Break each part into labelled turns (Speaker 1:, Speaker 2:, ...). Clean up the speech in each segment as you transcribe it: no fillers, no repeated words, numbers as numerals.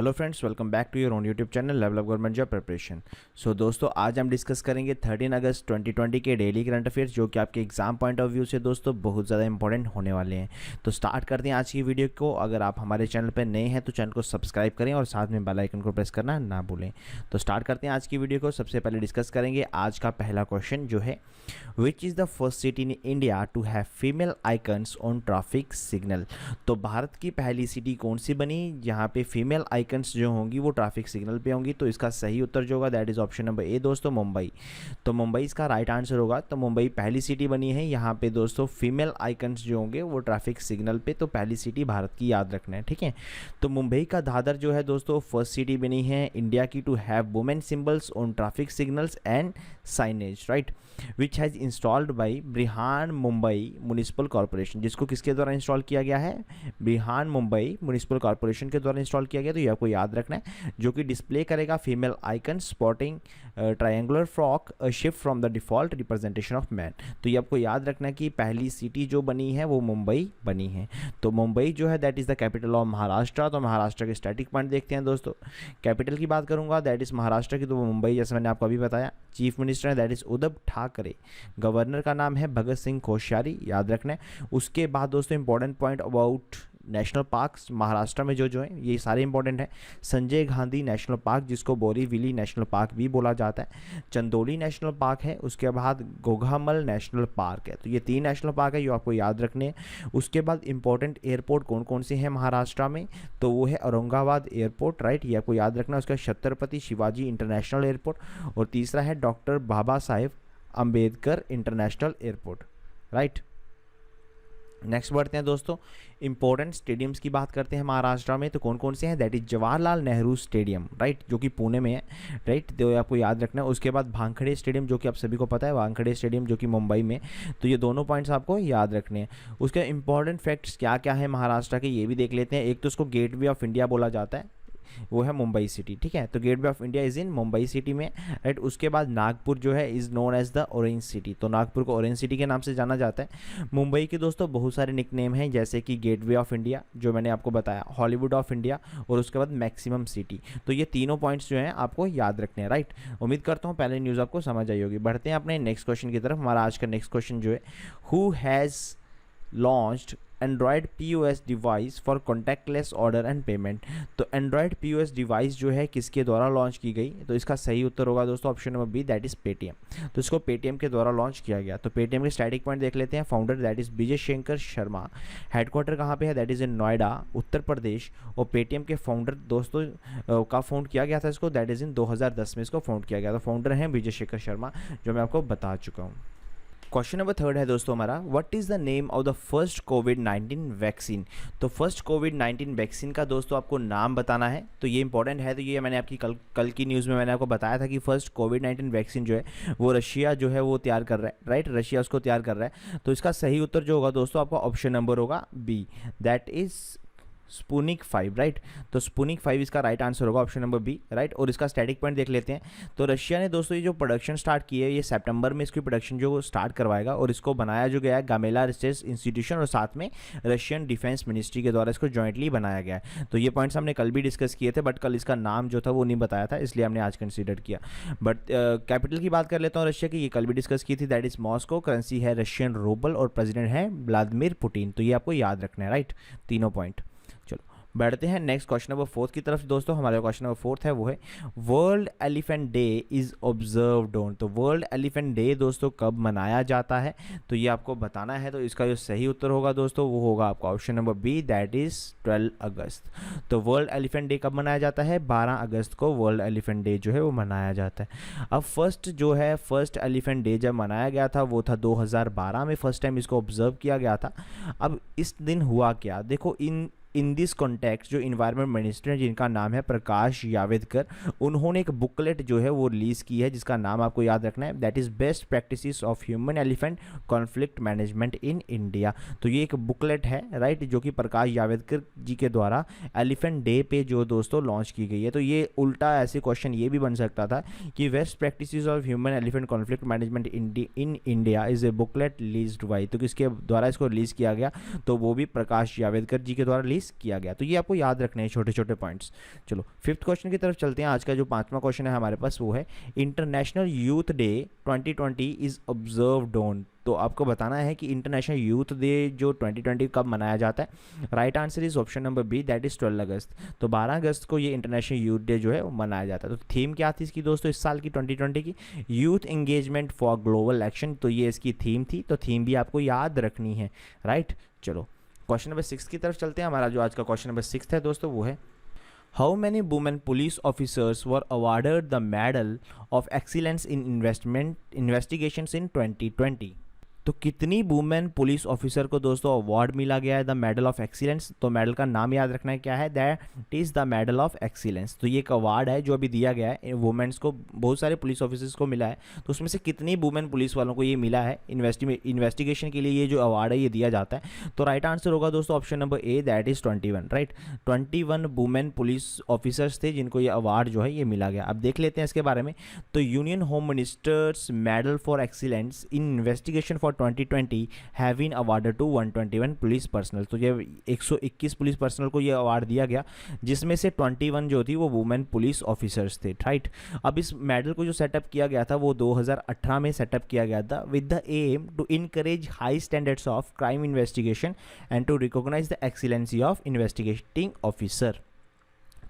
Speaker 1: Hello friends, welcome back to your own YouTube channel level up government job preparation. So दोस्तों, आज हम discuss करेंगे 13 अगस्त 2020 के daily current affairs, जो कि आपके एग्जाम पॉइंट ऑफ व्यू से दोस्तों बहुत ज़्यादा इंपॉर्टेंट होने वाले हैं। तो स्टार्ट करते हैं आज की वीडियो को। अगर आप हमारे चैनल पर नए हैं तो चैनल को सब्सक्राइब करें और साथ में बेल आइकन को प्रेस करना ना भूलें। तो स्टार्ट करते हैं आज की वीडियो को। सबसे पहले डिस्कस करेंगे आज का पहला क्वेश्चन, जो है which is the first city in India to have female icons on traffic signal. तो भारत की पहली सिटी कौन सी बनी जहाँ पे फीमेल आइकन्स जो होंगी वो ट्रैफिक सिग्नल पे होंगी? तो इसका सही उत्तर जो होगा दैट इज ऑप्शन नंबर ए दोस्तों, मुंबई। तो मुंबई इसका राइट आंसर होगा। तो मुंबई पहली सिटी बनी है यहाँ पे दोस्तों फीमेल आइकन्स जो होंगे वो ट्रैफिक सिग्नल पे। तो पहली सिटी भारत की याद रखना है, ठीक है। तो मुंबई का दादर जो है दोस्तों फर्स्ट सिटी बनी है इंडिया की to have women symbols on traffic signals and signage, right, which has installed by Brihanmumbai municipal corporation. जिसको किसके द्वारा इंस्टॉल किया गया है? ब्रिहान मुंबई म्युनिसिपल कॉर्पोरेशन के द्वारा इंस्टॉल किया गया। तो ये आपको याद रखना है, जो कि डिस्प्ले करेगा female icon spotting triangular frock shift from the default representation of man. तो ये आपको याद रखना है कि पहली सिटी जो बनी है वो मुंबई बनी है। तो मुंबई जो है that is the capital of Maharashtra. तो महाराष्ट्र के स्टैटिक पॉइंट देखते हैं दोस्तों। कैपिटल की बात करूंगा दैट इज़ महाराष्ट्र की, तो वो मुंबई, जैसे मैंने आपको अभी बताया। चीफ मिनिस्टर है that is Uddhav Thackeray. Governor का नाम है भगत सिंह कोश्यारी, याद रखना है। उसके बाद दोस्तों important point about national parks Maharashtra में जो हैं ये सारे इंपॉर्टेंट हैं। संजय गांधी नेशनल पार्क, जिसको बोरीविली नेशनल पार्क भी बोला जाता है। चंदोली नेशनल पार्क है। उसके बाद गोगामल नेशनल पार्क है। तो ये 3 नेशनल पार्क है जो आपको याद रखने हैं। उसके बाद इंपॉर्टेंट एयरपोर्ट कौन कौन से हैं महाराष्ट्र में? तो वो है औरंगाबाद एयरपोर्ट, राइट, ये आपको याद रखना है। उसका छत्रपति शिवाजी इंटरनेशनल एयरपोर्ट। और तीसरा है doctor Babasaheb Ambedkar international airport, right. Next बढ़ते हैं दोस्तों, इंपॉर्टेंट स्टेडियम्स की बात करते हैं महाराष्ट्र में। तो कौन कौन से हैं? That is Jawaharlal Nehru stadium, right, जो कि पुणे में है, राइट, तो आपको याद रखना है। उसके बाद भांखड़े स्टेडियम, जो कि आप सभी को पता है, भांखड़े स्टेडियम जो कि मुंबई में। तो ये दोनों पॉइंट्स आपको याद रखने हैं। उसके इंपॉर्टेंट फैक्ट्स क्या क्या है महाराष्ट्र के, ये भी देख लेते हैं। एक तो उसको गेटवे ऑफ इंडिया बोला जाता है, वो है मुंबई सिटी, ठीक है। तो gateway of India is in Mumbai city में, राइट। उसके बाद नागपुर जो है is known as the orange city. तो नागपुर को ऑरेंज सिटी के नाम से जाना जाता है। मुंबई के दोस्तों बहुत सारे निकनेम हैं, जैसे कि गेटवे ऑफ इंडिया जो मैंने आपको बताया, हॉलीवुड ऑफ इंडिया, और उसके बाद मैक्सिमम सिटी। तो ये तीनों पॉइंट्स जो हैं आपको याद रखने हैं, राइट। उम्मीद करता हूँ पहले न्यूज़ आपको समझ आई होगी। बढ़ते हैं अपने नेक्स्ट क्वेश्चन की तरफ। हमारा आज का नेक्स्ट क्वेश्चन जो है, who has launched Android POS device for contactless order and payment. तो एंड्रॉयड POS डिवाइस जो है किसके द्वारा लॉन्च की गई? तो इसका सही उत्तर होगा दोस्तों option number B, that is Paytm. तो इसको पेटीएम के द्वारा लॉन्च किया गया। तो पेटीएम के स्टैटिक पॉइंट देख लेते हैं। Founder that is Vijay Shekhar Sharma. Headquarter कहाँ पे है? That is in Noida, Uttar Pradesh. और पेटीएम के फाउंडर दोस्तों का फाउंड किया गया था इसको, दैट इज इन 2010 में इसको फाउंड किया गया। तो फाउंडर हैं विजय शेखर शर्मा, जो मैं आपको बता चुका हूँ। क्वेश्चन नंबर 3 है दोस्तों हमारा, what is the name of the first covid vaccine. तो फर्स्ट कोविड-19 वैक्सीन का दोस्तों आपको नाम बताना है। तो ये इंपॉर्टेंट है। तो ये मैंने आपकी कल की न्यूज़ में मैंने आपको बताया था कि फर्स्ट कोविड-19 वैक्सीन जो है वो रशिया जो है वो तैयार कर रहा है, राइट, रशिया उसको तैयार कर रहा है। तो इसका सही उत्तर जो होगा दोस्तों आपका ऑप्शन नंबर होगा B, that is Sputnik 5, right. तो स्पुतनिक 5 इसका राइट आंसर होगा ऑप्शन नंबर बी, राइट। और इसका स्टैटिक पॉइंट देख लेते हैं। तो रशिया ने दोस्तों ये जो प्रोडक्शन स्टार्ट की है, ये सितंबर में इसकी प्रोडक्शन जो स्टार्ट करवाएगा। और इसको बनाया जो गया है गामेला रिसर्च इंस्टीट्यूशन और साथ में रशियन डिफेंस मिनिस्ट्री के द्वारा इसको जॉइंटली बनाया गया है। तो ये पॉइंट्स हमने कल भी डिस्कस किए थे, बट कल इसका नाम जो था वो नहीं बताया था, इसलिए हमने आज कंसिडर किया। बट कैपिटल की बात कर लेता हूँ रशिया की, ये कल भी डिस्कस की थी, दैट इज मॉस्को। करेंसी है रशियन रूबल और प्रेसिडेंट है व्लादिमीर पुतिन। तो ये आपको याद रखना है, राइट, तीनों पॉइंट। चलो बढ़ते हैं नेक्स्ट क्वेश्चन नंबर 4 की तरफ दोस्तों। हमारा क्वेश्चन नंबर 4 है वो है world elephant day is observed on. तो वर्ल्ड एलिफेंट डे दोस्तों कब मनाया जाता है? तो ये आपको बताना है। तो इसका जो सही उत्तर होगा दोस्तों वो होगा आपका option number B, that is 12 अगस्त। तो वर्ल्ड एलिफेंट डे कब मनाया जाता है? 12 अगस्त को वर्ल्ड एलिफेंट डे जो है वो मनाया जाता है। अब फर्स्ट एलिफेंट डे जब मनाया गया था वो था 2012 में, फर्स्ट टाइम इसको ऑब्जर्व किया गया था। अब इस दिन हुआ क्या, देखो, इन दिस कॉन्टेक्स्ट जो इन्वायरमेंट मिनिस्टर हैं जिनका नाम है प्रकाश जावड़ेकर, उन्होंने एक बुकलेट जो है वो रिलीज़ की है जिसका नाम आपको याद रखना है, that is best practices of human elephant conflict management in India. तो ये एक बुकलेट है, राइट, जो कि प्रकाश जावड़ेकर जी के द्वारा एलिफेंट डे पे जो दोस्तों लॉन्च की गई है। तो ये उल्टा ऐसे क्वेश्चन ये भी बन सकता था कि best practices of human elephant conflict management in India is a booklet released by. तो किसके द्वारा इसको रिलीज़ किया गया? तो वो भी प्रकाश जावड़ेकर जी के द्वारा रिलीज़ रिलीज किया गया। तो ये आपको याद रखने हैं छोटे छोटे पॉइंट्स। चलो फिफ्थ क्वेश्चन की तरफ चलते हैं। आज का जो पांचवा क्वेश्चन है हमारे पास वो है international youth day 2020 is observed on. तो आपको बताना है कि इंटरनेशनल यूथ डे जो 2020 कब मनाया जाता है। Right answer is option number B, that is 12 अगस्त। तो 12 अगस्त को ये इंटरनेशनल यूथ डे जो है वो मनाया जाता है। तो थीम क्या थी इसकी दोस्तों इस साल की 2020 की? Youth engagement for global action. तो ये इसकी थीम थी, तो थीम भी आपको याद रखनी है। राइट, चलो क्वेश्चन नंबर 6 की तरफ चलते हैं। हमारा जो आज का क्वेश्चन नंबर 6 है दोस्तों वो है how many women police officers were awarded the medal of excellence in investigations in 2020। तो कितनी वुमेन पुलिस ऑफिसर को दोस्तों अवार्ड मिला गया है द मेडल ऑफ एक्सीलेंस? तो मेडल का नाम याद रखना है, क्या है? That is the medal of excellence. तो ये एक अवार्ड है जो अभी दिया गया है वुमेन्स को, बहुत सारे पुलिस ऑफिसर्स को मिला है। तो उसमें से कितनी वुमेन पुलिस वालों को ये मिला है इन्वेस्टिगेशन के लिए ये जो अवार्ड है ये दिया जाता है? तो राइट आंसर होगा दोस्तों option number A, that is 21। Right, 21 women police officers थे जिनको ये अवार्ड जो है ये मिला गया। अब देख लेते हैं इसके बारे में। तो union home ministers medal for excellence in investigation for 2020 have been awarded to 121 police personnel. तो ये 121 पुलिस पर्सनल को ये अवार्ड दिया गया, जिसमें से 21 जो थी वो वुमेन पुलिस ऑफिसर्स थे। राइट, अब इस मेडल को जो सेटअप किया गया था वो 2018 में सेटअप किया गया था with the aim to encourage high standards of crime investigation and to recognise the excellency of investigating officer.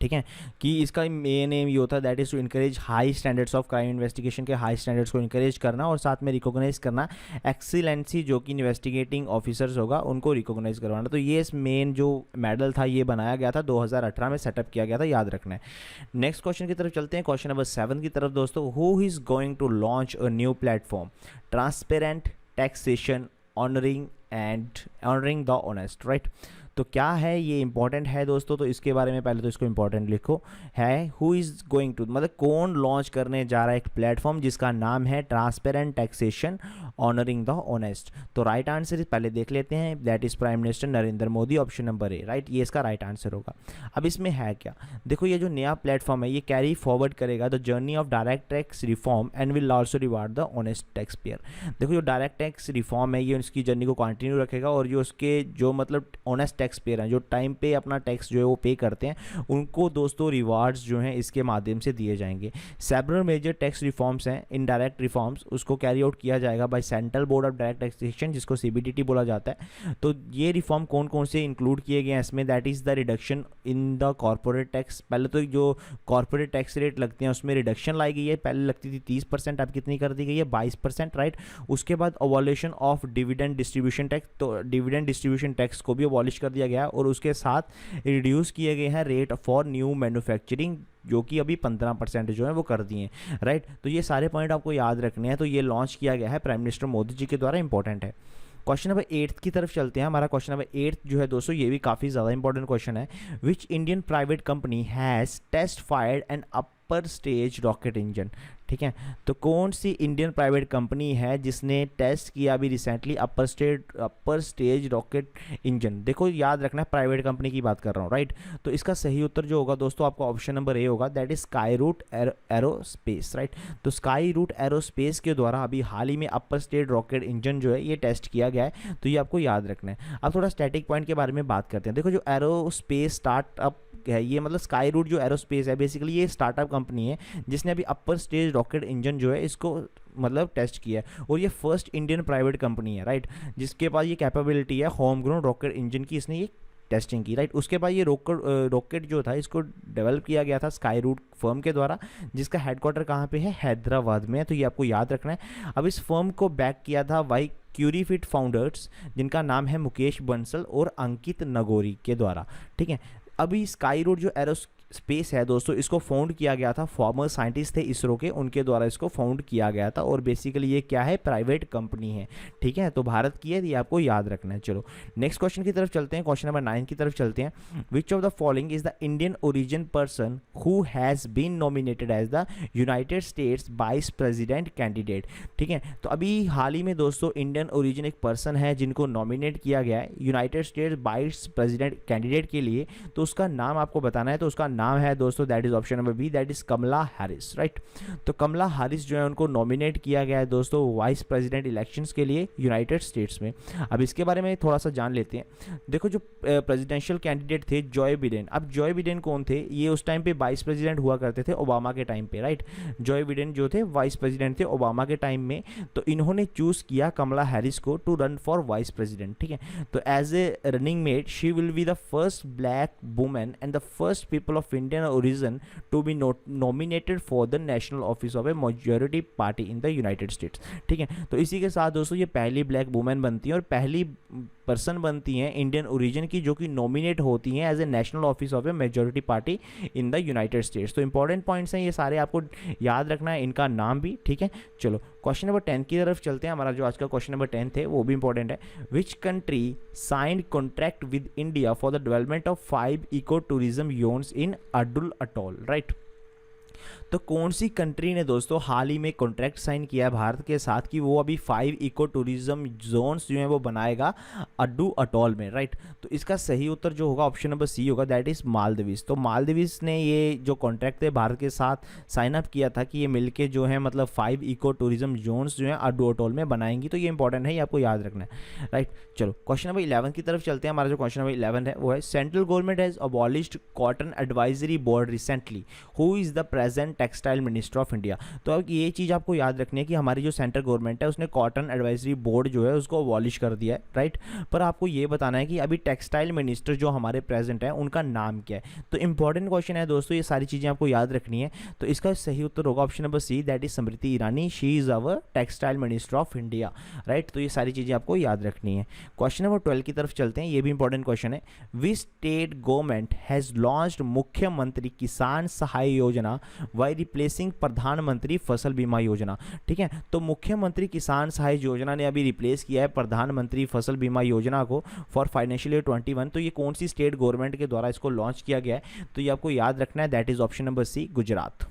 Speaker 1: ठीक है, कि इसका मेन एम ये होता है that is to encourage high standards of crime investigation के हाई स्टैंडर्ड्स को encourage करना और साथ में रिकॉग्नाइज करना एक्सीलेंसी जो कि इन्वेस्टिगेटिंग ऑफिसर्स होगा उनको रिकॉग्नाइज करवाना। तो ये मेन जो मेडल था ये बनाया गया था 2018 में सेटअप किया गया था, याद रखना है। नेक्स्ट क्वेश्चन की तरफ चलते हैं, क्वेश्चन नंबर 7 की तरफ दोस्तों। Who is going to launch a new platform transparent taxation honouring the honest. Right, तो क्या है ये इंपॉर्टेंट है दोस्तों, तो इसके बारे में पहले तो इसको इंपॉर्टेंट लिखो है। हु इज़ गोइंग टू मतलब कौन लॉन्च करने जा रहा है एक प्लेटफॉर्म जिसका नाम है transparent taxation honouring the honest. तो राइट आंसर पहले देख लेते हैं, that is prime minister Narendra Modi, option number A. Right, ये इसका राइट आंसर होगा। अब इसमें है क्या, देखो ये जो नया प्लेटफॉर्म है ये कैरी फॉरवर्ड करेगा the journey of direct tax reform and will also reward the honest tax payer. देखो जो डायरेक्ट टैक्स रिफॉर्म है ये उसकी जर्नी को कंटिन्यू रखेगा और जो उसके जो मतलब ऑनेस्ट टैक्स पेयर हैं जो टाइम पे अपना टैक्स जो है वो पे करते हैं उनको दोस्तों रिवार्ड्स जो हैं इसके माध्यम से दिए जाएंगे। सेवरल मेजर टैक्स रिफॉर्म्स हैं, इनडायरेक्ट रिफॉर्म्स, उसको कैरी आउट किया जाएगा by central board of direct taxation जिसको सीबीडीटी बोला जाता है। तो ये रिफॉर्म कौन कौन से इंक्लूड किए गए हैं इसमें, that is the reduction in the corporate tax. पहले तो जो कॉर्पोरेट टैक्स रेट लगते हैं उसमें रिडक्शन लाई गई है, पहले लगती थी 30%, अब कितनी कर दी गई है 22%। राइट, उसके बाद abolition of dividend distribution tax, तो डिविडेंड डिस्ट्रीब्यूशन टैक्स को भी अबॉलिश कर दिया गया और उसके साथ रिड्यूस किए गए हैं रेट फॉर न्यू मैन्युफैक्चरिंग जो कि अभी 15% जो है वो कर दिए हैं। राइट, तो ये सारे पॉइंट आपको याद रखने हैं। तो ये लॉन्च किया गया है प्राइम मिनिस्टर मोदी जी के द्वारा, इंपॉर्टेंट है। क्वेश्चन नंबर 8 की तरफ चलते हैं। हमारा क्वेश्चन नंबर 8 जो है दोस्तों ये भी काफ़ी ज़्यादा इंपॉर्टेंट क्वेश्चन है। Which Indian private company has test fired an upper stage rocket engine. ठीक है, तो कौन सी इंडियन प्राइवेट कंपनी है जिसने टेस्ट किया अभी रिसेंटली अपर स्टेज रॉकेट इंजन। देखो याद रखना है प्राइवेट कंपनी की बात कर रहा हूँ। राइट, तो इसका सही उत्तर जो होगा दोस्तों आपका ऑप्शन नंबर ए होगा, that is Skyroot aerospace. Right, तो स्काई रूट एरोस्पेस के द्वारा अभी हाल ही में अपर स्टेज रॉकेट इंजन जो है ये टेस्ट किया गया है, तो ये आपको याद रखना है। अब थोड़ा स्टैटिक पॉइंट के बारे में बात करते हैं। देखो जो एरोस्पेस स्टार्टअप है ये मतलब स्काई रूट जो एरोस्पेस है बेसिकली ये स्टार्टअप कंपनी है जिसने अभी अपर स्टेज रॉकेट इंजन जो है इसको मतलब टेस्ट किया है और ये फर्स्ट इंडियन प्राइवेट कंपनी है। राइट, जिसके पास ये कैपेबिलिटी है होम ग्रोन रॉकेट इंजन की, इसने ये टेस्टिंग की। राइट, उसके बाद ये रॉकेट जो था इसको डेवलप किया गया था स्काई रूट फर्म के द्वारा, जिसका हेडक्वार्टर कहाँ पे है, हैदराबाद में है। तो ये आपको याद रखना है। अब इस फर्म को बैक किया था वाई क्यूरीफिट फाउंडर्स जिनका नाम है मुकेश बंसल और अंकित नगोरी के द्वारा। ठीक है, अभी स्काई रूट जो एरोस्पेस है दोस्तों इसको फाउंड किया गया था, फॉर्मर साइंटिस्ट थे इसरो के, उनके द्वारा इसको फाउंड किया गया था और बेसिकली ये क्या है, प्राइवेट कंपनी है। ठीक है, तो भारत की है, ये आपको याद रखना है। चलो नेक्स्ट क्वेश्चन की तरफ चलते हैं, क्वेश्चन नंबर 9 की तरफ चलते हैं। Which of the following is the Indian origin person who has been nominated as the United States vice president candidate. ठीक है, तो अभी हाल ही में दोस्तों इंडियन ओरिजिन एक पर्सन है जिनको नॉमिनेट किया गया है United States vice president candidate के लिए, तो उसका नाम आपको बताना है। तो उसका नाम नाम है दोस्तों that is option number B, that is Kamala Harris, right. तो कमला हैरिस जो है उनको नॉमिनेट किया गया है दोस्तों वाइस प्रेसिडेंट इलेक्शंस के लिए यूनाइटेड स्टेट्स में। अब इसके बारे में थोड़ा सा जान लेते हैं। देखो जो प्रेसिडेंशियल कैंडिडेट थे जॉय बिडेन, अब जॉय बिडेन कौन थे, ये उस टाइम पे वाइस प्रेसिडेंट हुआ करते थे ओबामा के टाइम पे, राइट। जॉय बिडेन जो थे वाइस प्रेसिडेंट थे ओबामा के टाइम में, तो इन्होंने चूज किया कमला हैरिस को to run for vice president, ठीक है। तो as a running mate she will be the first black women and the first people of Indian origin to be nominated for the national office of a majority party in the United States, ठीक है। तो इसी के साथ दोस्तों ये पहली black women बनती है और पहली पर्सन बनती हैं इंडियन ओरिजिन की जो कि नॉमिनेट होती हैं as a national office of a majority party in the United States. तो इंपॉर्टेंट पॉइंट्स हैं ये सारे, आपको याद रखना है, इनका नाम भी, ठीक है। चलो क्वेश्चन नंबर 10 की तरफ चलते हैं। हमारा जो आज का क्वेश्चन नंबर 10 है वो भी इंपॉर्टेंट है। Which country signed contract with India for the development of 5 eco tourism zones in Addu atoll, right. तो कौन सी कंट्री ने दोस्तों हाल ही में कॉन्ट्रैक्ट साइन किया है भारत के साथ कि वो अभी 5 इको टूरिज्म जोन्स जो हैं वो बनाएगा अड्डू अटोल में, राइट। तो इसका सही उत्तर जो होगा ऑप्शन नंबर सी होगा, दैट इज मालदीव्स। तो मालदीव्स ने ये जो कॉन्ट्रैक्ट है भारत के साथ साइन अप किया था कि ये मिलके जो है मतलब 5 इको टूरिज्म जोन्स जो है अड्डू अटोल में बनाएंगी। तो ये इंपॉर्टेंट है, ये आपको याद रखना है, राइट। चलो क्वेश्चन नंबर 11 की तरफ चलते हैं। हमारा जो क्वेश्चन नंबर 11 है वो है central government has abolished cotton advisory board recently, who is the present textile minister of India. तो अब ये चीज़ आपको याद रखनी है कि हमारी जो सेंट्रल गवर्नमेंट है उसने कॉटन एडवाइजरी बोर्ड जो है उसको अबॉलिश कर दिया है, राइट। पर आपको ये बताना है कि अभी टेक्सटाइल मिनिस्टर जो हमारे प्रेजेंट है उनका नाम क्या है। तो इंपॉर्टेंट क्वेश्चन है दोस्तों, ये सारी चीज़ें आपको याद रखनी है। तो इसका सही उत्तर होगा option number C, that is Smriti Irani, she is our textile minister of India, right. तो ये सारी चीज़ें आपको याद रखनी है। क्वेश्चन नंबर 12 की तरफ चलते हैं, ये भी इंपॉर्टेंट क्वेश्चन है। Which state government has launched मुख्यमंत्री किसान सहाय योजना बाय रिप्लेसिंग प्रधानमंत्री फसल बीमा योजना, ठीक है। तो मुख्यमंत्री किसान सहाय योजना ने अभी रिप्लेस किया है प्रधानमंत्री फसल बीमा योजना को फॉर फाइनेंशियल ईयर 21। तो ये कौन सी स्टेट गवर्नमेंट के द्वारा इसको लॉन्च किया गया है, तो ये आपको याद रखना है, that is option number C, Gujarat,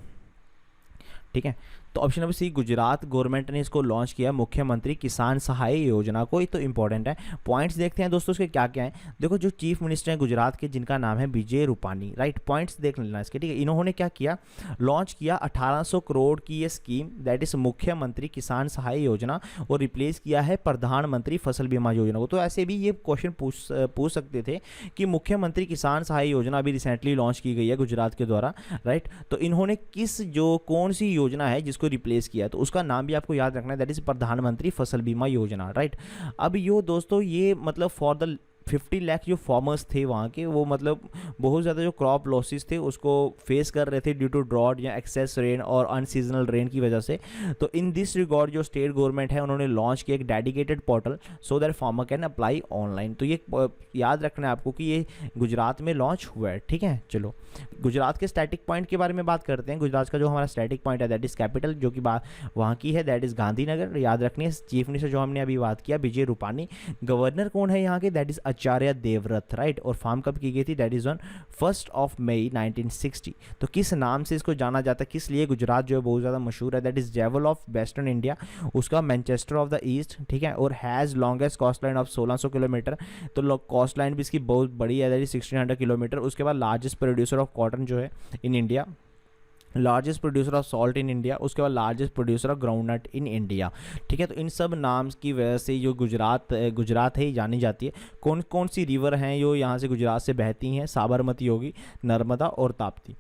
Speaker 1: ठीक है। तो option number C, Gujarat government ने इसको लॉन्च किया मुख्यमंत्री किसान सहाय योजना को। ये तो इंपॉर्टेंट है। पॉइंट्स देखते हैं दोस्तों इसके क्या क्या हैं। देखो जो चीफ मिनिस्टर हैं गुजरात के जिनका नाम है विजय रूपानी, राइट। पॉइंट्स देख लेना इसके, ठीक है। इन्होंने क्या किया, लॉन्च किया 1800 करोड़ की ये स्कीम, दैट इज मुख्यमंत्री किसान सहाय योजना, और रिप्लेस किया है प्रधानमंत्री फसल बीमा योजना को। तो ऐसे भी ये क्वेश्चन पूछ सकते थे कि मुख्यमंत्री किसान सहाय योजना अभी रिसेंटली लॉन्च की गई है गुजरात के द्वारा, राइट। तो इन्होंने कौन सी योजना है जिसको रिप्लेस किया, तो उसका नाम भी आपको याद रखना है, दैट इज प्रधानमंत्री फसल बीमा योजना, राइट। अब यो दोस्तों ये मतलब फॉर द 50 लाख जो फार्मर्स थे वहाँ के, वो मतलब बहुत ज़्यादा जो क्रॉप लॉसेस थे उसको फेस कर रहे थे ड्यू टू ड्रॉट या एक्सेस रेन और अनसीजनल रेन की वजह से। तो इन दिस रिगार्ड जो स्टेट गवर्नमेंट है उन्होंने लॉन्च किया एक dedicated portal so that farmer can apply online. तो ये याद रखना है आपको कि ये गुजरात में लॉन्च हुआ है, ठीक है। चलो गुजरात के स्टैटिक पॉइंट के बारे में बात करते हैं। गुजरात का जो हमारा स्टैटिक पॉइंट है दैट इज कैपिटल जो कि वहाँ की है, दैट इज गांधीनगर। याद रखनी है। चीफ मिनिस्टर जो हमने अभी बात किया विजय रूपानी। गवर्नर कौन है यहाँ के, that is Acharya Devvrat, right. और फॉर्म कब की गई थी, दैट इज ऑन 1 मई 1960। तो किस नाम से इसको जाना जाता है, किस लिए गुजरात जो है बहुत ज़्यादा मशहूर है, that is jewel of western India, उसका मैनचेस्टर ऑफ द ईस्ट, ठीक है। और has longest coast line of 1600 kilometre. तो कोस्ट लाइन भी इसकी बहुत बड़ी है, दैट इज 1600 किलोमीटर। उसके बाद लार्जेस्ट प्रोड्यूसर ऑफ कॉटन जो है in India, largest producer of salt in India, उसके बाद largest producer of groundnut in India, ठीक है। तो इन सब नाम की वजह से जो गुजरात है जानी जाती है। कौन कौन सी रिवर हैं जो यहाँ से गुजरात से बहती हैं, साबरमती होगी, नर्मदा और ताप्ती।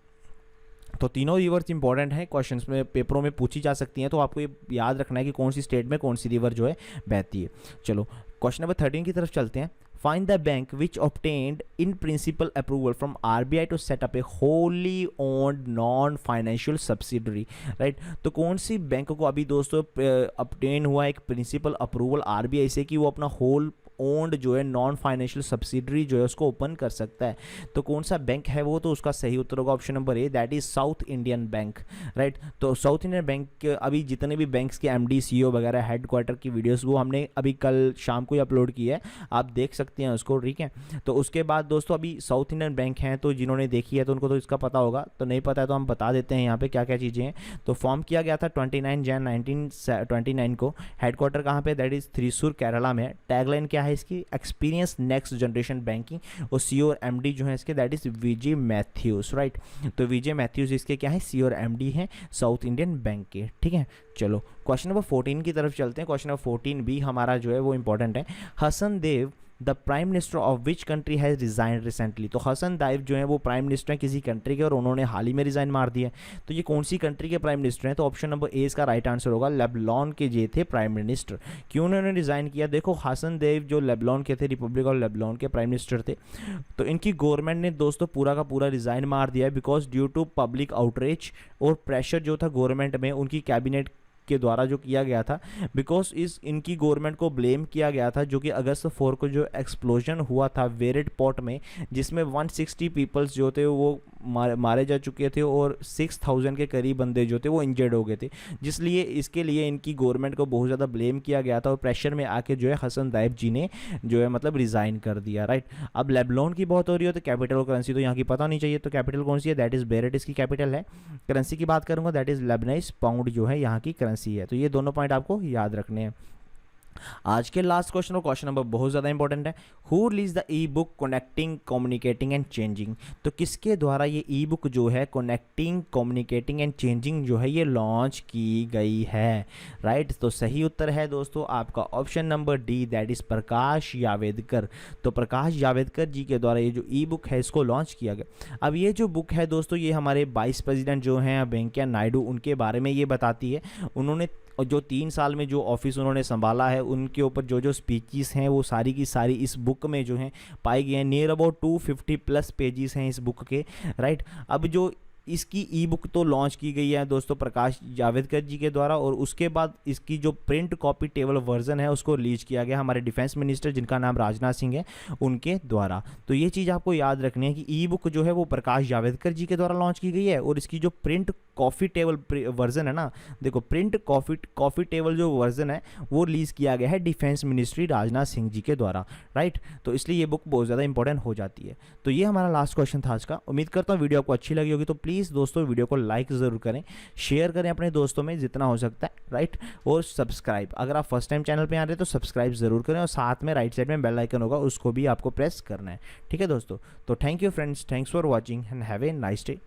Speaker 1: तो तीनों रिवर्स इंपॉर्टेंट हैं, क्वेश्चंस में पेपरों में पूछी जा सकती हैं। तो आपको ये याद रखना है कि कौन सी स्टेट में कौन सी रिवर जो है बहती है। चलो क्वेश्चन नंबर 13 की तरफ चलते हैं। Find the bank which obtained in principle approval from RBI to set up a wholly owned non-financial subsidiary, right? तो कौन सी बैंक को अभी दोस्तों obtain हुआ एक प्रिंसिपल अप्रूवल RBI से कि वो अपना होल ओन्ड जो है नॉन फाइनेंशियल सब्सिडरी जो है उसको ओपन कर सकता है। तो कौन सा बैंक है वो, तो उसका सही उत्तर होगा option number A, that is south Indian bank, right. तो साउथ इंडियन बैंक के अभी जितने भी बैंक्स के MD CEO वगैरह हेडक्वार्टर की वीडियोस वो हमने अभी कल शाम को ही अपलोड की है, आप देख सकते हैं उसको, ठीक है। तो उसके बाद दोस्तों अभी साउथ इंडियन बैंक हैं, तो जिन्होंने देखी है तो उनको तो इसका पता होगा, तो नहीं पता है तो हम बता देते हैं यहाँ पे क्या क्या चीज़ें हैं। तो फॉर्म किया गया था 29 जन 1929 को। हेडक्वार्टर कहाँ पे, दैट इज थ्रिसूर केरला में। टैगलाइन क्या है इसकी, एक्सपीरियंस नेक्स्ट जनरेशन बैंकिंग, और सी और एम डी जो है इसके that is Vijay Mathews, right. तो विजय मैथ्यूज इसके क्या है, सी और एम डी हैं साउथ इंडियन बैंक के, ठीक है। चलो क्वेश्चन नंबर 14 की तरफ चलते हैं। क्वेश्चन नंबर 14 भी हमारा जो है वो इंपॉर्टेंट है। Hassan Diab the prime minister of which country has resign recently. तो हसन देव जो है वो प्राइम मिनिस्टर हैं किसी कंट्री के, और उन्होंने हाल ही में रिजाइन मार दिया है। तो ये कौन सी कंट्री के प्राइम मिनिस्टर हैं, तो ऑप्शन नंबर ए इसका राइट आंसर होगा। लेबनान के ये थे प्राइम मिनिस्टर। क्यों उन्होंने रिजाइन किया, देखो हसन देव जो लेबनान के थे, रिपब्लिक ऑफ लेबनान के प्राइम मिनिस्टर थे, तो इनकी गवर्नमेंट ने दोस्तों पूरा का पूरा रिजाइन मार दिया है because due to public outreach और प्रेशर जो था गवर्नमेंट में उनकी कैबिनेट के द्वारा जो किया गया था, बिकॉज इनकी गवर्नमेंट को ब्लेम किया गया था जो कि अगस्त 4 को जो एक्सप्लोजन हुआ था वेरेट पोर्ट में, जिसमें 160 पीपल्स जो थे वो मारे जा चुके थे और 6000 के करीब बंदे जो थे वो इंजर्ड हो गए थे, जिसलिए इसके लिए इनकी गवर्नमेंट को बहुत ज़्यादा ब्लेम किया गया था और प्रेशर में आके जो है हसन देव जी ने जो है मतलब रिज़ाइन कर दिया, राइट। अब लेबनान की बात हो रही हो तो कैपिटल और करेंसी तो यहाँ की पता नहीं चाहिए, तो कैपिटल कौन सी है, दैट इज़ बेरेट इसकी कैपिटल है। करेंसी की बात करूँगा दैट इज़ लेबनाइज पाउंड जो है यहाँ की करेंसी है। तो ये दोनों पॉइंट आपको याद रखने हैं। आज के लास्ट क्वेश्चन और क्वेश्चन नंबर बहुत ज़्यादा इंपॉर्टेंट है। Who release the E book connecting communicating and changing. तो किसके द्वारा ये ई बुक जो है कनेक्टिंग कम्युनिकेटिंग एंड चेंजिंग जो है ये लॉन्च की गई है, राइट। तो सही उत्तर है दोस्तों आपका option number D, that is Prakash Javadekar. तो प्रकाश जावड़ेकर जी के द्वारा ये जो ई बुक है इसको लॉन्च किया गया। अब ये जो बुक है दोस्तों ये हमारे वाइस प्रेसिडेंट जो हैं वेंकैया नायडू उनके बारे में ये बताती है। उन्होंने और जो 3 साल में जो ऑफिस उन्होंने संभाला है उनके ऊपर जो जो स्पीचेस हैं वो सारी की सारी इस बुक में जो हैं पाई गई हैं। नियर अबाउट 250 प्लस पेजेस हैं इस बुक के, राइट। अब जो इसकी ई बुक तो लॉन्च की गई है दोस्तों प्रकाश जावड़ेकर जी के द्वारा, और उसके बाद इसकी जो प्रिंट कॉपी टेबल वर्जन है उसको रिलीज किया गया हमारे डिफेंस मिनिस्टर जिनका नाम राजनाथ सिंह है उनके द्वारा। तो ये चीज़ आपको याद रखनी है कि ई बुक जो है वो प्रकाश जावड़ेकर जी के द्वारा लॉन्च की गई है, और इसकी जो प्रिंट कॉफ़ी टेबल वर्जन है ना, देखो प्रिंट कॉफ़ी टेबल जो वर्जन है वो रिलीज़ किया गया है डिफेंस मिनिस्ट्री राजनाथ सिंह जी के द्वारा, राइट। तो इसलिए ये बुक बहुत ज़्यादा इंपॉर्टेंट हो जाती है। तो ये हमारा लास्ट क्वेश्चन था आज का। उम्मीद करता हूँ वीडियो आपको अच्छी लगी होगी। तो प्लीज़ दोस्तों वीडियो को लाइक ज़रूर करें, शेयर करें अपने दोस्तों में जितना हो सकता है, राइट। और सब्सक्राइब, अगर आप फर्स्ट टाइम चैनल पे आ रहे हैं तो सब्सक्राइब ज़रूर करें, और साथ में राइट साइड में बेल आइकन होगा उसको भी आपको प्रेस करना है, ठीक है दोस्तों। तो thank you friends, thanks for watching and have a nice day.